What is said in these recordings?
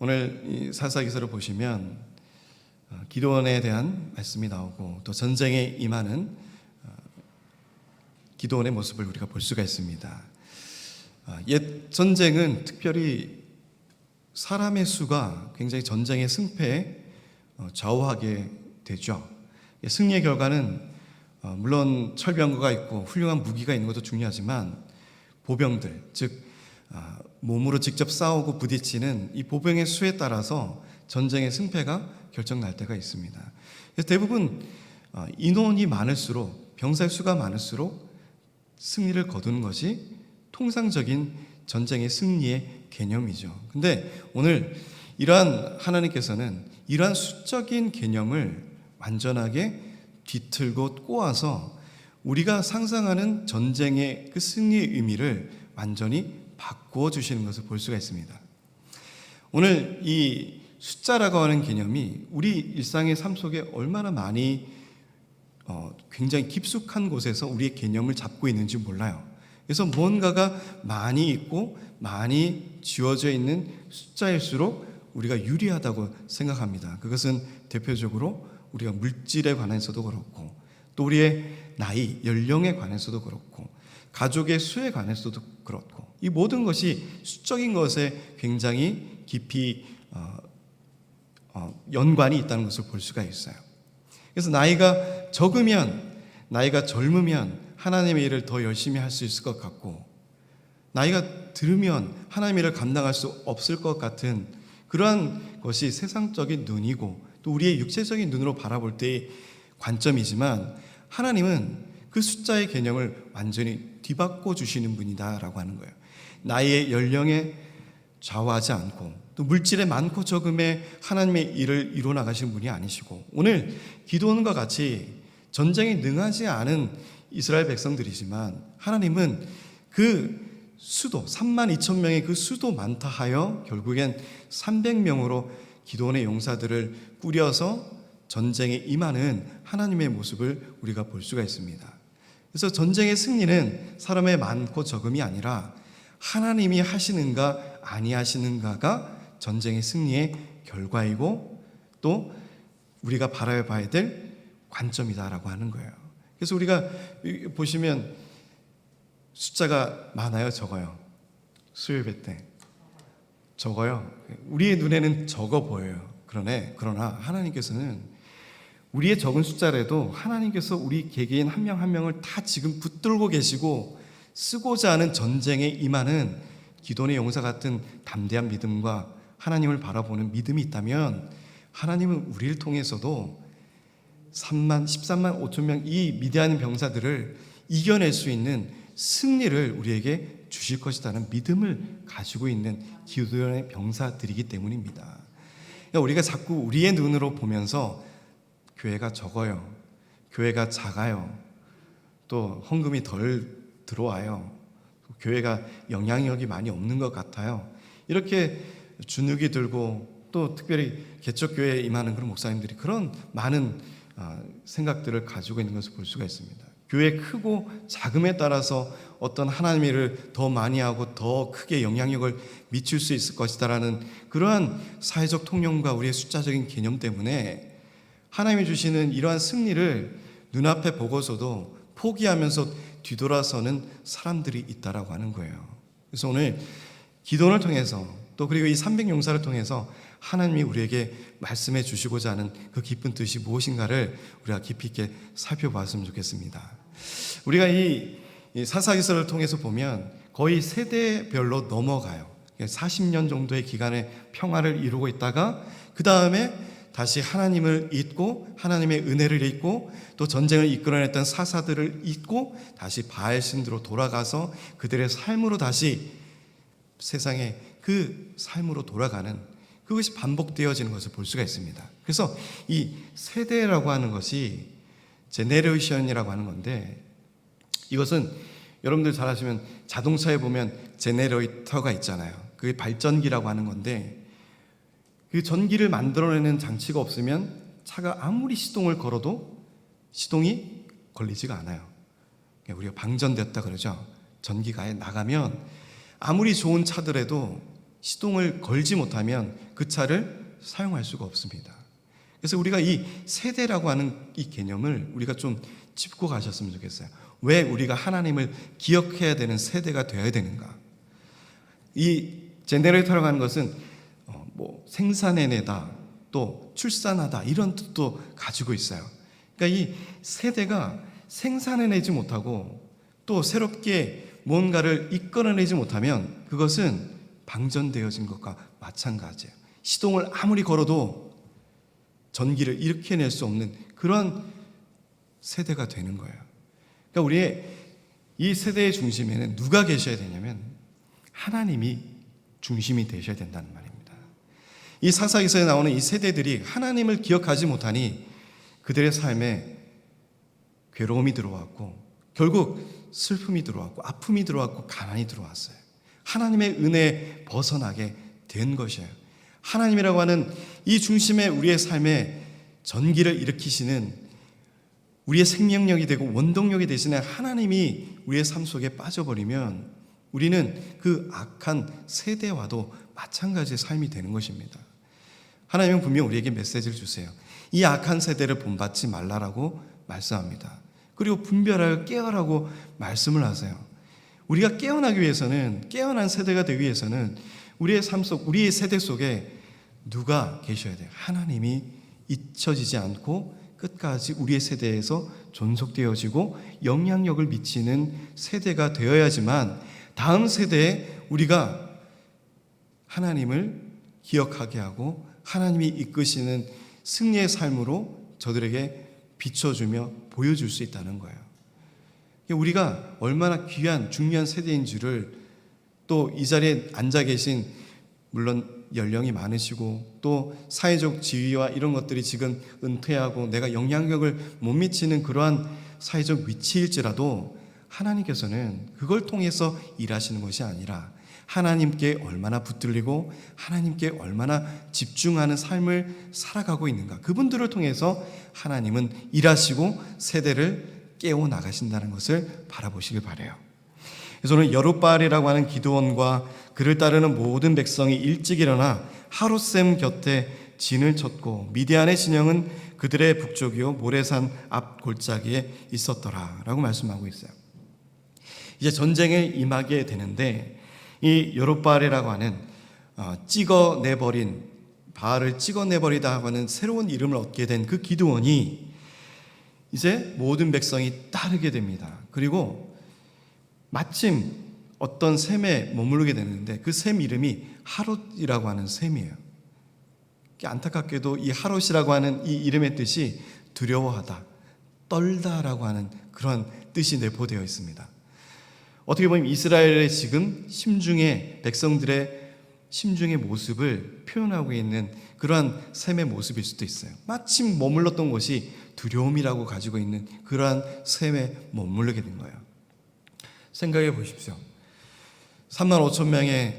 오늘 이 사사기서를 보시면 기도원에 대한 말씀이 나오고 또 전쟁에 임하는 기도원의 모습을 우리가 볼 수가 있습니다. 옛 전쟁은 특별히 사람의 수가 굉장히 전쟁의 승패에 좌우하게 되죠. 승리의 결과는 물론 철병거가 있고 훌륭한 무기가 있는 것도 중요하지만 보병들, 즉 몸으로 직접 싸우고 부딪히는 이 보병의 수에 따라서 전쟁의 승패가 결정날 때가 있습니다. 그래서 대부분 인원이 많을수록, 병사의 수가 많을수록 승리를 거두는 것이 통상적인 전쟁의 승리의 개념이죠. 근데 오늘 하나님께서는 이러한 수적인 개념을 완전하게 뒤틀고 꼬아서 우리가 상상하는 전쟁의 그 승리의 의미를 완전히 바꾸어 주시는 것을 볼 수가 있습니다. 오늘 이 숫자라고 하는 개념이 우리 일상의 삶 속에 얼마나 많이 굉장히 깊숙한 곳에서 우리의 개념을 잡고 있는지 몰라요. 그래서 뭔가가 많이 있고 많이 지워져 있는 숫자일수록 우리가 유리하다고 생각합니다. 그것은 대표적으로 우리가 물질에 관해서도 그렇고 또 우리의 나이, 연령에 관해서도 그렇고 가족의 수에 관해서도 그렇고 이 모든 것이 수적인 것에 굉장히 깊이 연관이 있다는 것을 볼 수가 있어요. 그래서 나이가 적으면, 나이가 젊으면 하나님의 일을 더 열심히 할 수 있을 것 같고 나이가 들으면 하나님의 일을 감당할 수 없을 것 같은 그러한 것이 세상적인 눈이고 또 우리의 육체적인 눈으로 바라볼 때의 관점이지만 하나님은 그 숫자의 개념을 완전히 뒤바꿔 주시는 분이다라고 하는 거예요. 나이의 연령에 좌우하지 않고 또 물질의 많고 적음에 하나님의 일을 이루어 나가시는 분이 아니시고 오늘 기도원과 같이 전쟁에 능하지 않은 이스라엘 백성들이지만 하나님은 그 수도 32,000명의 그 수도 많다 하여 결국엔 300명으로 기도원의 용사들을 꾸려서 전쟁에 임하는 하나님의 모습을 우리가 볼 수가 있습니다. 그래서 전쟁의 승리는 사람의 많고 적음이 아니라 하나님이 하시는가 아니하시는가가 전쟁의 승리의 결과이고 또 우리가 바라봐야 될 관점이다라고 하는 거예요. 그래서 우리가 보시면 숫자가 많아요, 적어요? 수요예배 때 적어요. 우리의 눈에는 적어 보여요. 그러나 하나님께서는 우리의 적은 숫자라도 하나님께서 우리 개개인 한 명 한 명을 다 지금 붙들고 계시고 쓰고자 하는 전쟁에 임하는 기도원의 용사 같은 담대한 믿음과 하나님을 바라보는 믿음이 있다면 하나님은 우리를 통해서도 13만 5천 명 이 미디안 병사들을 이겨낼 수 있는 승리를 우리에게 주실 것이라는 믿음을 가지고 있는 기도원의 병사들이기 때문입니다. 그러니까 우리가 자꾸 우리의 눈으로 보면서 교회가 적어요, 교회가 작아요, 또 헌금이 덜 들어와요, 교회가 영향력이 많이 없는 것 같아요, 이렇게 주눅이 들고 또 특별히 개척교회에 임하는 그런 목사님들이 그런 많은 생각들을 가지고 있는 것을 볼 수가 있습니다. 교회 크고 작음에 따라서 어떤 하나님의 일을 더 많이 하고 더 크게 영향력을 미칠 수 있을 것이다라는 그러한 사회적 통념과 우리의 숫자적인 개념 때문에 하나님이 주시는 이러한 승리를 눈앞에 보고서도 포기하면서 뒤돌아서는 사람들이 있다라고 하는 거예요. 그래서 오늘 기도원을 통해서 또 그리고 이 300용사를 통해서 하나님이 우리에게 말씀해 주시고자 하는 그 깊은 뜻이 무엇인가를 우리가 깊이 있게 살펴봤으면 좋겠습니다. 우리가 이 사사기서를 통해서 보면 거의 세대별로 넘어가요. 40년 정도의 기간의 평화를 이루고 있다가 그 다음에 다시 하나님을 잊고 하나님의 은혜를 잊고 또 전쟁을 이끌어냈던 사사들을 잊고 다시 바알 신으로 돌아가서 그들의 삶으로 다시 세상에 그 삶으로 돌아가는 그것이 반복되어지는 것을 볼 수가 있습니다. 그래서 이 세대라고 하는 것이 제네레이션이라고 하는 건데 이것은 여러분들 잘 아시면 자동차에 보면 제네레이터가 있잖아요. 그게 발전기라고 하는 건데 그 전기를 만들어내는 장치가 없으면 차가 아무리 시동을 걸어도 시동이 걸리지가 않아요. 우리가 방전됐다 그러죠. 전기가 나가면 아무리 좋은 차들에도 시동을 걸지 못하면 그 차를 사용할 수가 없습니다. 그래서 우리가 이 세대라고 하는 이 개념을 우리가 좀 짚고 가셨으면 좋겠어요. 왜 우리가 하나님을 기억해야 되는 세대가 되어야 되는가? 이 제네레이터라고 하는 것은 생산해내다, 또 출산하다 이런 뜻도 가지고 있어요. 그러니까 이 세대가 생산해내지 못하고 또 새롭게 뭔가를 이끌어내지 못하면 그것은 방전되어진 것과 마찬가지예요. 시동을 아무리 걸어도 전기를 일으켜낼 수 없는 그런 세대가 되는 거예요. 그러니까 우리의 이 세대의 중심에는 누가 계셔야 되냐면 하나님이 중심이 되셔야 된다는 말입니다. 이 사사기서에 나오는 이 세대들이 하나님을 기억하지 못하니 그들의 삶에 괴로움이 들어왔고 결국 슬픔이 들어왔고 아픔이 들어왔고 가난이 들어왔어요. 하나님의 은혜에 벗어나게 된 것이에요. 하나님이라고 하는 이 중심에 우리의 삶에 전기를 일으키시는 우리의 생명력이 되고 원동력이 되시는 하나님이 우리의 삶 속에 빠져버리면 우리는 그 악한 세대와도 마찬가지의 삶이 되는 것입니다. 하나님은 분명 우리에게 메시지를 주세요. 이 악한 세대를 본받지 말라라고 말씀합니다. 그리고 분별하여 깨어라고 말씀을 하세요. 우리가 깨어나기 위해서는, 깨어난 세대가 되기 위해서는 우리의 삶 속, 우리의 세대 속에 누가 계셔야 돼요? 하나님이 잊혀지지 않고 끝까지 우리의 세대에서 존속되어지고 영향력을 미치는 세대가 되어야지만 다음 세대에 우리가 하나님을 기억하게 하고 하나님이 이끄시는 승리의 삶으로 저들에게 비춰주며 보여줄 수 있다는 거예요. 우리가 얼마나 귀한 중요한 세대인 줄을 또 이 자리에 앉아 계신 물론 연령이 많으시고 또 사회적 지위와 이런 것들이 지금 은퇴하고 내가 영향력을 못 미치는 그러한 사회적 위치일지라도 하나님께서는 그걸 통해서 일하시는 것이 아니라 하나님께 얼마나 붙들리고 하나님께 얼마나 집중하는 삶을 살아가고 있는가, 그분들을 통해서 하나님은 일하시고 세대를 깨워나가신다는 것을 바라보시길 바라요. 그래서 오늘 여룻바알이라고 하는 기드온과 그를 따르는 모든 백성이 일찍 일어나 하룻샘 곁에 진을 쳤고 미디안의 진영은 그들의 북쪽이요 모레산 앞 골짜기에 있었더라 라고 말씀하고 있어요. 이제 전쟁에 임하게 되는데 이 여룻바알이라고 하는 찍어내버린, 바알을 찍어내버리다 하는 새로운 이름을 얻게 된 그 기드온이 이제 모든 백성이 따르게 됩니다. 그리고 마침 어떤 샘에 머무르게 되는데 그 샘 이름이 하롯이라고 하는 샘이에요. 안타깝게도 이 하롯이라고 하는 이 이름의 뜻이 두려워하다, 떨다라고 하는 그런 뜻이 내포되어 있습니다. 어떻게 보면 이스라엘의 지금 심중의 백성들의 심중의 모습을 표현하고 있는 그러한 샘의 모습일 수도 있어요. 마침 머물렀던 곳이 두려움이라고 가지고 있는 그러한 샘에 머무르게 된 거예요. 생각해 보십시오. 35,000명의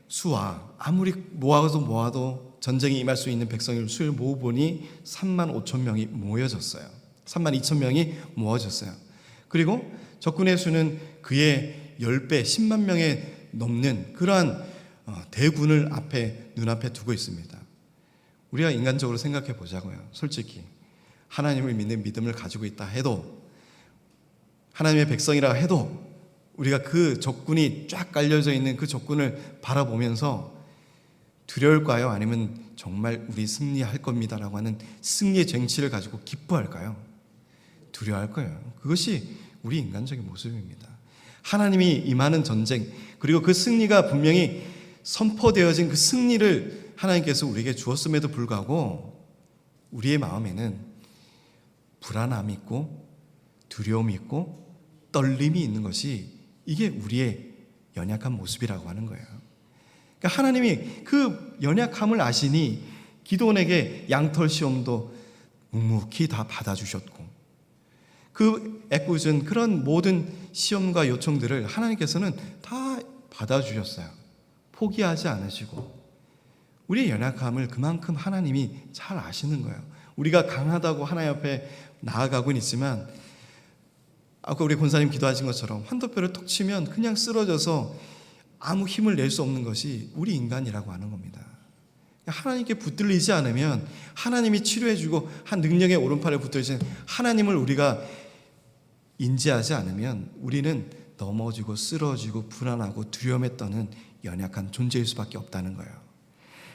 수와 아무리 모아도 전쟁에 임할 수 있는 백성을 수를 모으보니 35,000명이 모여졌어요. 32,000명이 모아졌어요. 그리고 적군의 수는 그의 10배, 10만 명에 넘는 그러한 대군을 눈앞에 두고 있습니다. 우리가 인간적으로 생각해 보자고요. 솔직히 하나님을 믿는 믿음을 가지고 있다 해도, 하나님의 백성이라 해도 우리가 그 적군이 쫙 깔려져 있는 그 적군을 바라보면서 두려울까요? 아니면 정말 우리 승리할 겁니다라고 하는 승리의 쟁취를 가지고 기뻐할까요? 두려워할 거예요. 그것이 우리 인간적인 모습입니다. 하나님이 임하는 전쟁, 그리고 그 승리가 분명히 선포되어진 그 승리를 하나님께서 우리에게 주었음에도 불구하고 우리의 마음에는 불안함이 있고 두려움이 있고 떨림이 있는 것이, 이게 우리의 연약한 모습이라고 하는 거예요. 그러니까 하나님이 그 연약함을 아시니 기드온에게 양털 시험도 묵묵히 다 받아주셨고, 그 애꿎은 그런 모든 시험과 요청들을 하나님께서는 다 받아주셨어요. 포기하지 않으시고. 우리의 연약함을 그만큼 하나님이 잘 아시는 거예요. 우리가 강하다고 하나님 앞에 나아가고는 있지만, 아까 우리 권사님 기도하신 것처럼 환도표를 톡 치면 그냥 쓰러져서 아무 힘을 낼 수 없는 것이 우리 인간이라고 하는 겁니다. 하나님께 붙들리지 않으면 하나님이 치료해주고 한 능력의 오른팔에 붙들리신 하나님을 우리가 인지하지 않으면 우리는 넘어지고 쓰러지고 불안하고 두려움에 떠는 연약한 존재일 수밖에 없다는 거예요.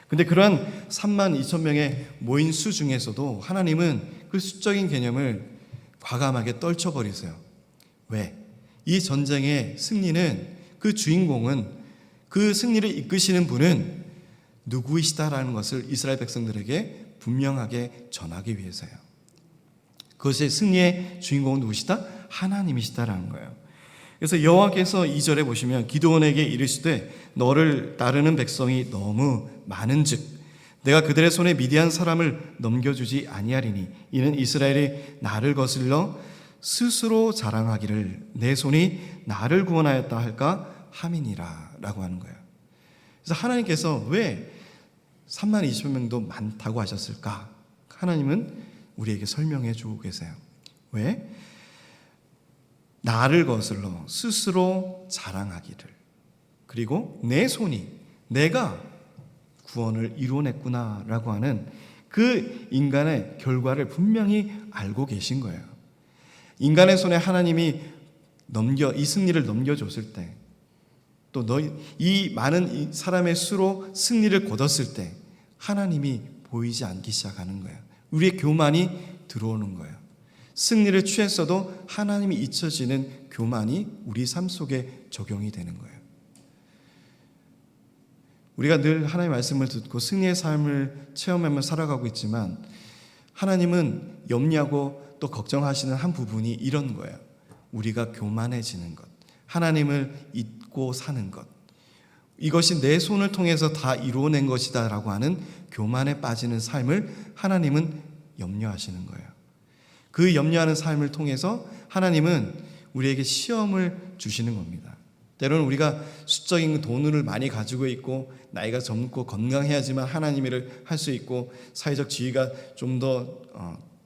근데 그러한 32,000명의 모인 수 중에서도 하나님은 그 수적인 개념을 과감하게 떨쳐버리세요. 왜? 이 전쟁의 승리는, 그 주인공은, 그 승리를 이끄시는 분은 누구이시다라는 것을 이스라엘 백성들에게 분명하게 전하기 위해서요. 그것의 승리의 주인공은 누구시다? 하나님이시다라는 거예요. 그래서 여호와께서 2절에 보시면 기드온에게 이르시되 너를 따르는 백성이 너무 많은즉 내가 그들의 손에 미디안 사람을 넘겨주지 아니하리니 이는 이스라엘이 나를 거슬러 스스로 자랑하기를 내 손이 나를 구원하였다 할까 함이니라 라고 하는 거예요. 그래서 하나님께서 왜 32,000명도 많다고 하셨을까? 하나님은 우리에게 설명해 주고 계세요. 왜? 나를 거슬러 스스로 자랑하기를, 그리고 내 손이, 내가 구원을 이루어냈구나 라고 하는 그 인간의 결과를 분명히 알고 계신 거예요. 인간의 손에 하나님이 이 승리를 넘겨줬을 때, 또 이 많은 사람의 수로 승리를 거뒀을 때 하나님이 보이지 않기 시작하는 거예요. 우리의 교만이 들어오는 거예요. 승리를 취했어도 하나님이 잊혀지는 교만이 우리 삶 속에 적용이 되는 거예요. 우리가 늘 하나님의 말씀을 듣고 승리의 삶을 체험하며 살아가고 있지만 하나님은 염려하고 또 걱정하시는 한 부분이 이런 거예요. 우리가 교만해지는 것, 하나님을 잊고 사는 것, 이것이 내 손을 통해서 다 이루어낸 것이다 라고 하는 교만에 빠지는 삶을 하나님은 염려하시는 거예요. 그 염려하는 삶을 통해서 하나님은 우리에게 시험을 주시는 겁니다. 때로는 우리가 수적인 돈을 많이 가지고 있고 나이가 젊고 건강해야지만 하나님 일을 할 수 있고 사회적 지위가 좀 더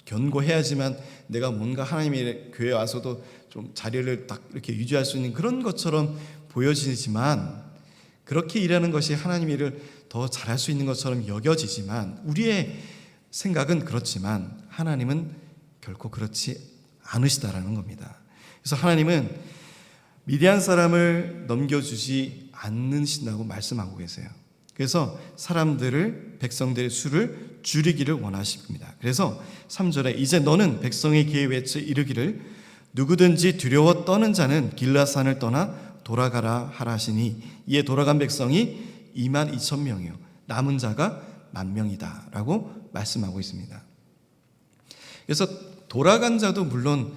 견고해야지만 내가 뭔가 하나님의 교회에 와서도 좀 자리를 딱 이렇게 유지할 수 있는 그런 것처럼 보여지지만, 그렇게 일하는 것이 하나님 일을 더 잘할 수 있는 것처럼 여겨지지만, 우리의 생각은 그렇지만 하나님은 결코 그렇지 않으시다라는 겁니다. 그래서 하나님은 미디안 사람을 넘겨주지 않으신다고 말씀하고 계세요. 그래서 백성들의 수를 줄이기를 원하십니다. 그래서 3절에 이제 너는 백성의 귀에 외쳐 이르기를 누구든지 두려워 떠는 자는 길라산을 떠나 돌아가라 하라 하시니 이에 돌아간 백성이 22,000명이요 남은 자가 10,000명이다 라고 말씀하고 있습니다. 그래서 돌아간 자도 물론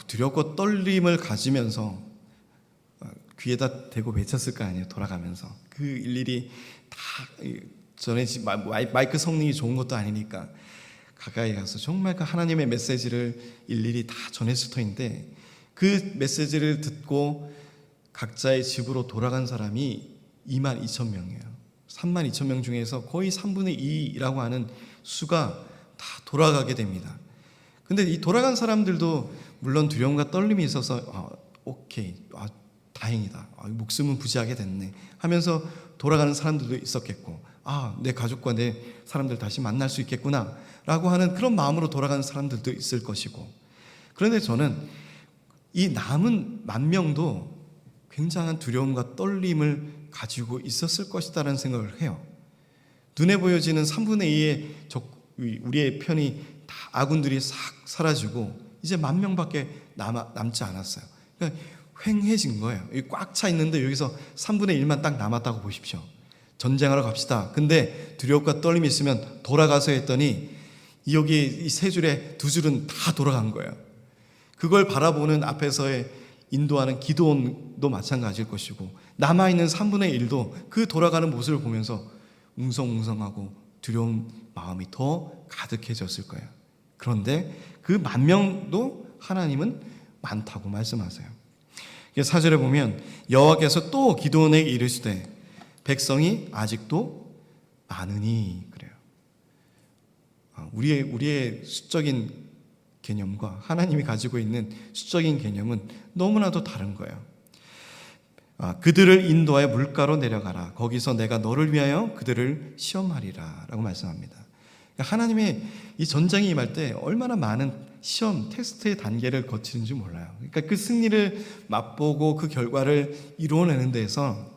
두렵고 떨림을 가지면서 귀에다 대고 외쳤을 거 아니에요. 돌아가면서 그 일일이 다 전해지, 마이크 성능이 좋은 것도 아니니까 가까이 가서 정말 그 하나님의 메시지를 일일이 다 전했을 터인데, 그 메시지를 듣고 각자의 집으로 돌아간 사람이 22,000명이에요. 32,000명 중에서 거의 3분의 2라고 하는 수가 다 돌아가게 됩니다. 근데 이 돌아간 사람들도 물론 두려움과 떨림이 있어서 오케이, 다행이다, 목숨은 부지하게 됐네 하면서 돌아가는 사람들도 있었겠고, 내 가족과 내 사람들 다시 만날 수 있겠구나 라고 하는 그런 마음으로 돌아가는 사람들도 있을 것이고, 그런데 저는 이 남은 10,000명도 굉장한 두려움과 떨림을 가지고 있었을 것이다라는 생각을 해요. 눈에 보여지는 3분의 2의 우리의 편이 다 아군들이 싹 사라지고 이제 10,000명밖에 남지 않았어요. 그러니까 휑해진 거예요. 꽉 차 있는데 여기서 3분의 1만 딱 남았다고 보십시오. 전쟁하러 갑시다. 근데 두려움과 떨림이 있으면 돌아가서 했더니 여기 이 세 줄에 두 줄은 다 돌아간 거예요. 그걸 바라보는 앞에서의 인도하는 기드온도 마찬가지일 것이고, 남아있는 3분의 1도 그 돌아가는 모습을 보면서 웅성웅성하고 두려운 마음이 더 가득해졌을 거예요. 그런데 그 10,000명도 하나님은 많다고 말씀하세요. 4절에 보면 여호와께서 또 기드온에게 이르시되 백성이 아직도 많으니 그래요. 우리의 수적인 개념과 하나님이 가지고 있는 수적인 개념은 너무나도 다른 거예요. 그들을 인도하여 물가로 내려가라. 거기서 내가 너를 위하여 그들을 시험하리라 라고 말씀합니다. 그러니까 하나님의 이 전쟁이 임할 때 얼마나 많은 시험, 테스트의 단계를 거치는지 몰라요. 그러니까 그 승리를 맛보고 그 결과를 이루어내는 데에서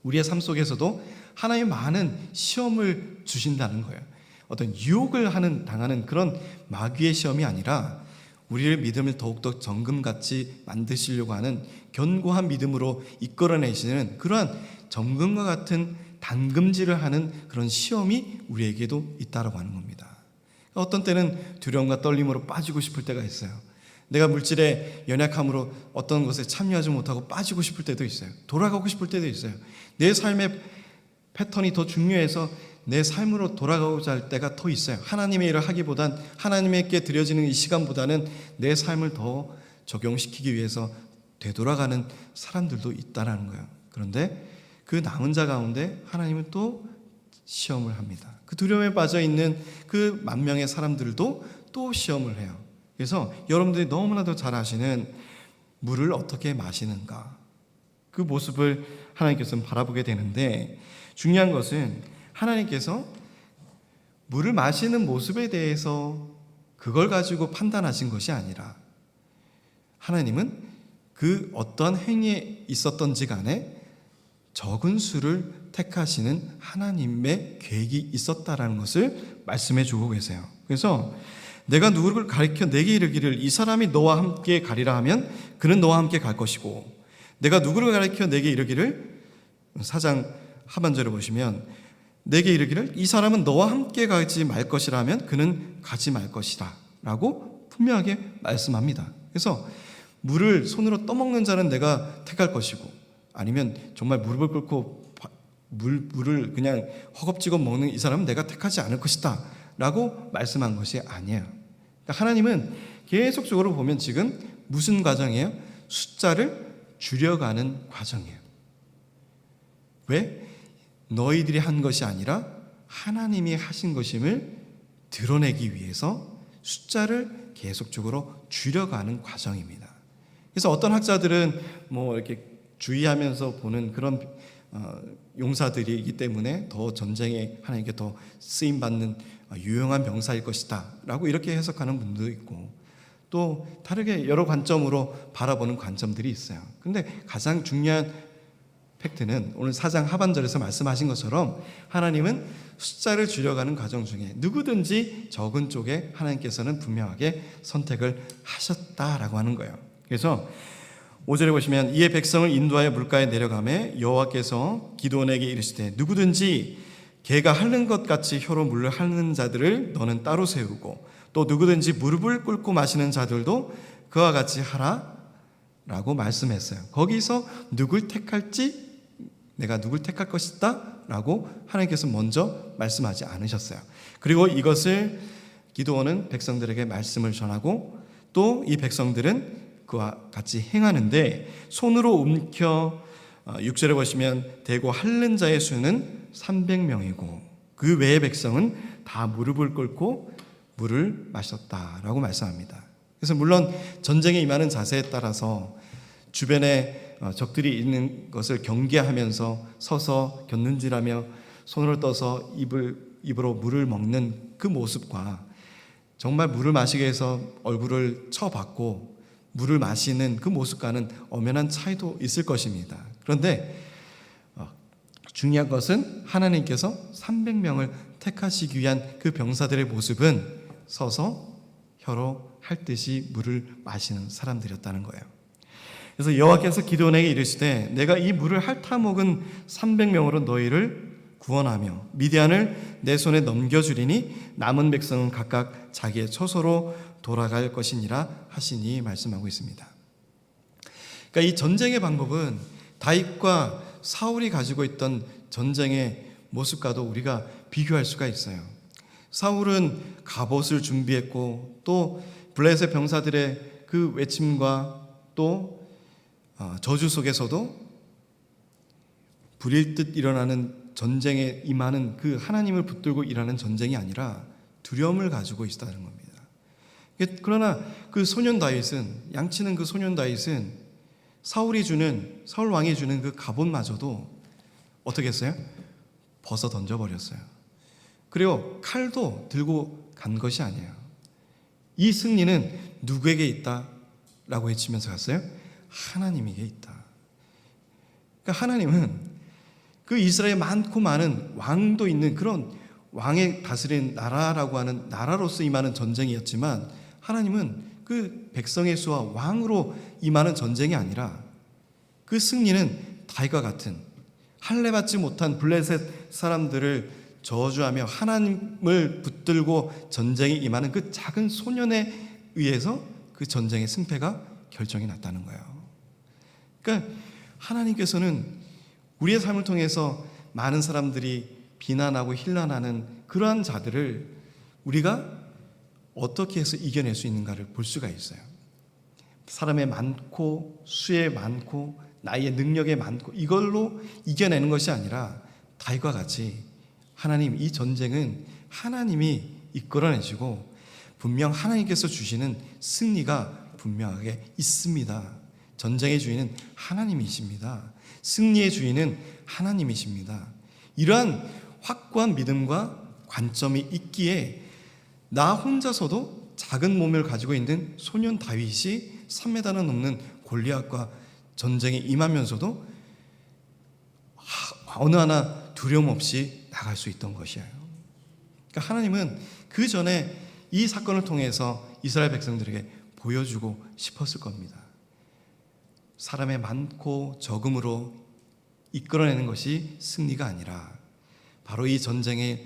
우리의 삶 속에서도 하나님의 많은 시험을 주신다는 거예요. 어떤 유혹을 당하는 그런 마귀의 시험이 아니라 우리의 믿음을 더욱더 정금같이 만드시려고 하는 견고한 믿음으로 이끌어내시는 그러한 정금과 같은 담금질을 하는 그런 시험이 우리에게도 있다라고 하는 겁니다. 어떤 때는 두려움과 떨림으로 빠지고 싶을 때가 있어요. 내가 물질의 연약함으로 어떤 것에 참여하지 못하고 빠지고 싶을 때도 있어요. 돌아가고 싶을 때도 있어요. 내 삶의 패턴이 더 중요해서 내 삶으로 돌아가고자 할 때가 더 있어요. 하나님의 일을 하기보단 하나님께 드려지는 이 시간보다는 내 삶을 더 적용시키기 위해서 되돌아가는 사람들도 있다라는 거예요. 그런데 그 남은 자 가운데 하나님은 또 시험을 합니다. 그 두려움에 빠져 있는 그 만 명의 사람들도 또 시험을 해요. 그래서 여러분들이 너무나도 잘 아시는 물을 어떻게 마시는가, 그 모습을 하나님께서는 바라보게 되는데, 중요한 것은 하나님께서 물을 마시는 모습에 대해서 그걸 가지고 판단하신 것이 아니라 하나님은 그 어떠한 행위에 있었던지 간에 적은 수를 택하시는 하나님의 계획이 있었다라는 것을 말씀해 주고 계세요. 그래서 내가 누구를 가리켜 내게 이르기를 이 사람이 너와 함께 가리라 하면 그는 너와 함께 갈 것이고, 내가 누구를 가리켜 내게 이르기를 4장 하반절에 보시면 내게 이르기를 이 사람은 너와 함께 가지 말 것이라면 그는 가지 말 것이다 라고 분명하게 말씀합니다. 그래서 물을 손으로 떠먹는 자는 내가 택할 것이고, 아니면 정말 무릎을 꿇고 물을 그냥 허겁지겁 먹는 이 사람은 내가 택하지 않을 것이다 라고 말씀한 것이 아니에요. 그러니까 하나님은 계속적으로 보면 지금 무슨 과정이에요? 숫자를 줄여가는 과정이에요. 왜? 너희들이 한 것이 아니라 하나님이 하신 것임을 드러내기 위해서 숫자를 계속적으로 줄여가는 과정입니다. 그래서 어떤 학자들은 이렇게 주의하면서 보는 그런 용사들이기 때문에 더 전쟁에 하나님께 더 쓰임받는 유용한 병사일 것이다 라고 이렇게 해석하는 분도 있고, 또 다르게 여러 관점으로 바라보는 관점들이 있어요. 근데 가장 중요한 팩트는 오늘 4장 하반절에서 말씀하신 것처럼 하나님은 숫자를 줄여가는 과정 중에 누구든지 적은 쪽에 하나님께서는 분명하게 선택을 하셨다라고 하는 거예요. 그래서 5절에 보시면 이에 백성을 인도하여 물가에 내려가매 여호와께서 기드온에게 이르시되 누구든지 개가 핥는 것 같이 혀로 물을 핥는 자들을 너는 따로 세우고 또 누구든지 무릎을 꿇고 마시는 자들도 그와 같이 하라 라고 말씀했어요. 거기서 누굴 택할지, 내가 누굴 택할 것이다 라고 하나님께서 먼저 말씀하지 않으셨어요. 그리고 이것을 기드온은 백성들에게 말씀을 전하고 또 이 백성들은 그와 같이 행하는데, 손으로 움켜 6절에 보시면 대고 핥는 자의 수는 300명이고 그 외의 백성은 다 무릎을 꿇고 물을 마셨다라고 말씀합니다. 그래서 물론 전쟁에 임하는 자세에 따라서 주변에 적들이 있는 것을 경계하면서 서서 곁눈질하며 손을 떠서 입으로 물을 먹는 그 모습과 정말 물을 마시게 해서 얼굴을 쳐박고 물을 마시는 그 모습과는 엄연한 차이도 있을 것입니다. 그런데 중요한 것은 하나님께서 300명을 택하시기 위한 그 병사들의 모습은 서서 혀로 핥듯이 물을 마시는 사람들이었다는 거예요. 그래서 여호와께서 기드온에게 이르시되 내가 이 물을 핥아 먹은 300명으로 너희를 구원하며 미디안을 내 손에 넘겨주리니 남은 백성은 각각 자기의 처소로 돌아갈 것이니라 하시니 말씀하고 있습니다. 그러니까 이 전쟁의 방법은 다윗과 사울이 가지고 있던 전쟁의 모습과도 우리가 비교할 수가 있어요. 사울은 갑옷을 준비했고 또 블레셋 병사들의 그 외침과 또 저주 속에서도 불일 듯 일어나는 전쟁에 임하는 그 하나님을 붙들고 일하는 전쟁이 아니라 두려움을 가지고 있다는 겁니다. 그러나 그 소년 다윗은, 양치는 그 소년 다윗은 사울 왕이 주는 그 갑옷마저도 어떻게 했어요? 벗어 던져버렸어요. 그리고 칼도 들고 간 것이 아니에요. 이 승리는 누구에게 있다라고 외치면서 갔어요? 하나님에게 있다. 그러니까 하나님은 그 이스라엘 많고 많은 왕도 있는 그런 왕의 다스린 나라라고 하는 나라로서 임하는 전쟁이었지만, 하나님은 그 백성의 수와 왕으로 임하는 전쟁이 아니라 그 승리는 다윗과 같은 할례받지 못한 블레셋 사람들을 저주하며 하나님을 붙들고 전쟁에 임하는 그 작은 소년에 의해서 그 전쟁의 승패가 결정이 났다는 거예요. 그러니까 하나님께서는 우리의 삶을 통해서 많은 사람들이 비난하고 힐난하는 그러한 자들을 우리가 어떻게 해서 이겨낼 수 있는가를 볼 수가 있어요. 사람의 많고 수에 많고 나의 능력에 많고 이걸로 이겨내는 것이 아니라 다윗과 같이 하나님, 이 전쟁은 하나님이 이끌어내시고 분명 하나님께서 주시는 승리가 분명하게 있습니다. 전쟁의 주인은 하나님이십니다. 승리의 주인은 하나님이십니다. 이러한 확고한 믿음과 관점이 있기에 나 혼자서도 작은 몸을 가지고 있는 소년 다윗이 3m는 넘는 골리앗과 전쟁에 임하면서도 어느 하나 두려움 없이 나갈 수 있던 것이에요. 그러니까 하나님은 그 전에 이 사건을 통해서 이스라엘 백성들에게 보여주고 싶었을 겁니다. 사람의 많고 적음으로 이끌어내는 것이 승리가 아니라 바로 이 전쟁에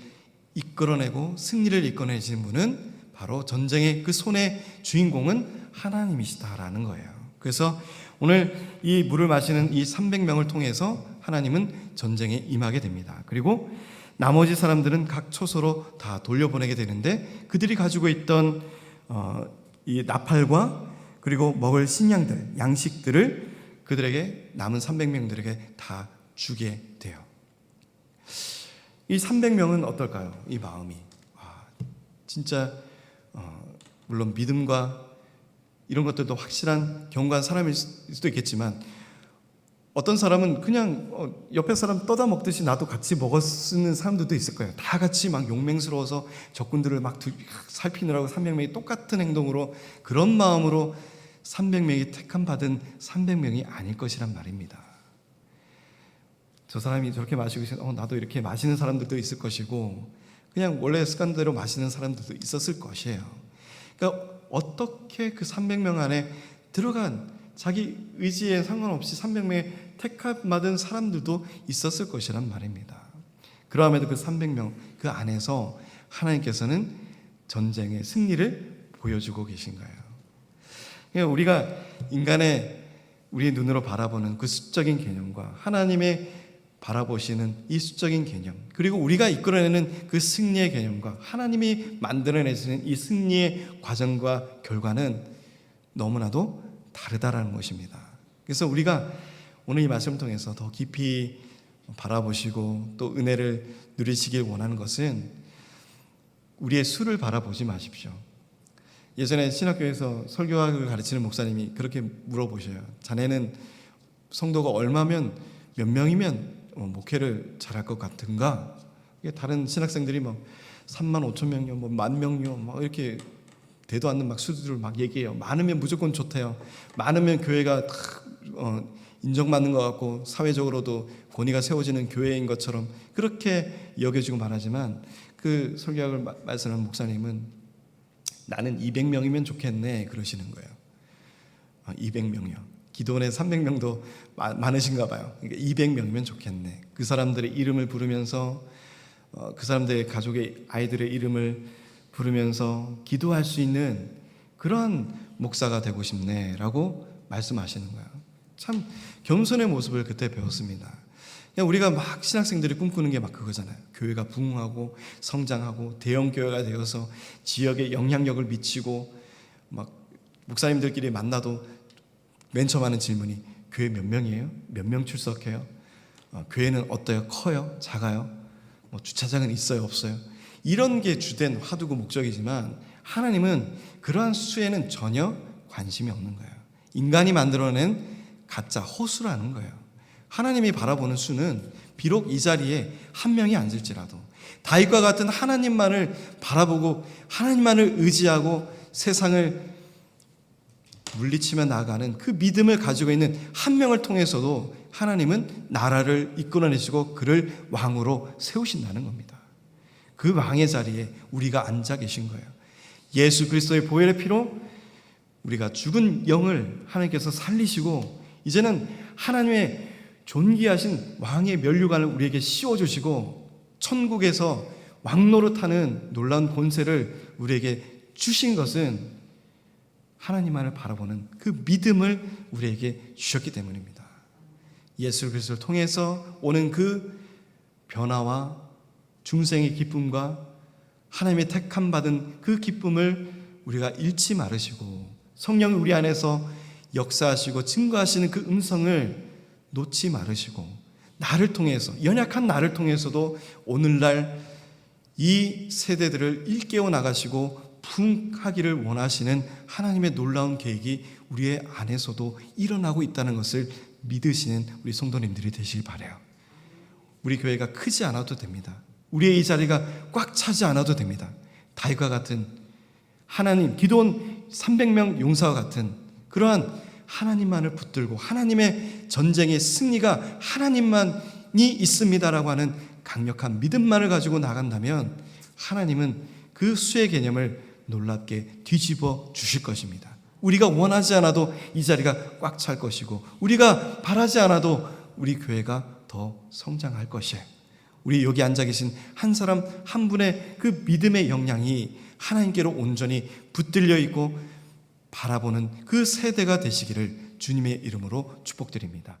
이끌어내고 승리를 이끌어내시는 분은 바로 전쟁의 그 손의 주인공은 하나님이시다라는 거예요. 그래서 오늘 이 물을 마시는 이 300명을 통해서 하나님은 전쟁에 임하게 됩니다. 그리고 나머지 사람들은 각 처소로 다 돌려보내게 되는데, 그들이 가지고 있던 이 나팔과 그리고 먹을 식량들, 양식들을 그들에게 남은 300명들에게 다 주게 돼요. 이 300명은 어떨까요? 이 마음이 진짜 물론 믿음과 이런 것들도 확실한 견고한 사람일 수도 있겠지만, 어떤 사람은 그냥 옆에 사람 떠다 먹듯이 나도 같이 먹었는 사람들도 있을 거예요. 다 같이 막 용맹스러워서 적군들을 막 살피느라고 300명이 똑같은 행동으로, 그런 마음으로 300명이 택함 받은 300명이 아닐 것이란 말입니다. 저 사람이 저렇게 마시고 있으면 나도 이렇게 마시는 사람들도 있을 것이고, 그냥 원래 습관대로 마시는 사람들도 있었을 것이에요. 그러니까 어떻게 그 300명 안에 들어간, 자기 의지에 상관없이 300명의 택함받은 사람들도 있었을 것이란 말입니다. 그러함에도 그 300명 그 안에서 하나님께서는 전쟁의 승리를 보여주고 계신 거예요. 그러니까 우리가 인간의 우리의 눈으로 바라보는 그 수적인 개념과 하나님의 바라보시는 이 수적인 개념, 그리고 우리가 이끌어내는 그 승리의 개념과 하나님이 만들어내시는 이 승리의 과정과 결과는 너무나도 다르다라는 것입니다. 그래서 우리가 오늘 이 말씀을 통해서 더 깊이 바라보시고 또 은혜를 누리시길 원하는 것은 우리의 수를 바라보지 마십시오. 예전에 신학교에서 설교학을 가르치는 목사님이 그렇게 물어보셔요. 자네는 성도가 얼마면, 몇 명이면 목회를 잘할 것 같은가? 다른 신학생들이 막 3만 5천 명이요, 뭐 10,000명이요, 막 이렇게 되도 않는 막 수들을 막 얘기해요. 많으면 무조건 좋대요. 많으면 교회가 인정받는 것 같고 사회적으로도 권위가 세워지는 교회인 것처럼 그렇게 여겨지고 말하지만, 그 설교학을 말씀하는 목사님은 나는 200명이면 좋겠네 그러시는 거예요. 200명이요. 기도원에 300명도 많으신가 봐요. 그러니까 200명이면 좋겠네. 그 사람들의 이름을 부르면서 그 사람들의 가족의 아이들의 이름을 부르면서 기도할 수 있는 그런 목사가 되고 싶네라고 말씀하시는 거예요. 참 겸손의 모습을 그때 배웠습니다. 그냥 우리가 막 신학생들이 꿈꾸는 게 막 그거잖아요. 교회가 부흥하고 성장하고 대형 교회가 되어서 지역에 영향력을 미치고, 막 목사님들끼리 만나도 맨 처음 하는 질문이 교회 몇 명이에요? 몇 명 출석해요? 교회는 어때요? 커요? 작아요? 뭐 주차장은 있어요? 없어요? 이런 게 주된 화두고 목적이지만, 하나님은 그러한 수에는 전혀 관심이 없는 거예요. 인간이 만들어낸 가짜 허수라는 거예요. 하나님이 바라보는 수는 비록 이 자리에 한 명이 앉을지라도 다윗과 같은 하나님만을 바라보고 하나님만을 의지하고 세상을 물리치며 나아가는 그 믿음을 가지고 있는 한 명을 통해서도 하나님은 나라를 이끌어내시고 그를 왕으로 세우신다는 겁니다. 그 왕의 자리에 우리가 앉아 계신 거예요. 예수 그리스도의 보혈의 피로 우리가 죽은 영을 하나님께서 살리시고 이제는 하나님의 존귀하신 왕의 면류관을 우리에게 씌워주시고 천국에서 왕노릇하는 놀라운 권세를 우리에게 주신 것은 하나님만을 바라보는 그 믿음을 우리에게 주셨기 때문입니다. 예수 그리스도를 통해서 오는 그 변화와 중생의 기쁨과 하나님의 택함 받은 그 기쁨을 우리가 잃지 말으시고 성령이 우리 안에서 역사하시고 증거하시는 그 음성을 놓지 말으시고 나를 통해서 연약한 나를 통해서도 오늘날 이 세대들을 일깨워 나가시고 부흥하기를 원하시는 하나님의 놀라운 계획이 우리의 안에서도 일어나고 있다는 것을 믿으시는 우리 성도님들이 되시길 바라요. 우리 교회가 크지 않아도 됩니다. 우리의 이 자리가 꽉 차지 않아도 됩니다. 다윗과 같은 하나님, 기도원 300명 용사와 같은 그러한 하나님만을 붙들고 하나님의 전쟁의 승리가 하나님만이 있습니다라고 하는 강력한 믿음만을 가지고 나간다면 하나님은 그 수의 개념을 놀랍게 뒤집어 주실 것입니다. 우리가 원하지 않아도 이 자리가 꽉 찰 것이고 우리가 바라지 않아도 우리 교회가 더 성장할 것이에요. 우리 여기 앉아 계신 한 사람 한 분의 그 믿음의 역량이 하나님께로 온전히 붙들려 있고 바라보는 그 세대가 되시기를 주님의 이름으로 축복드립니다.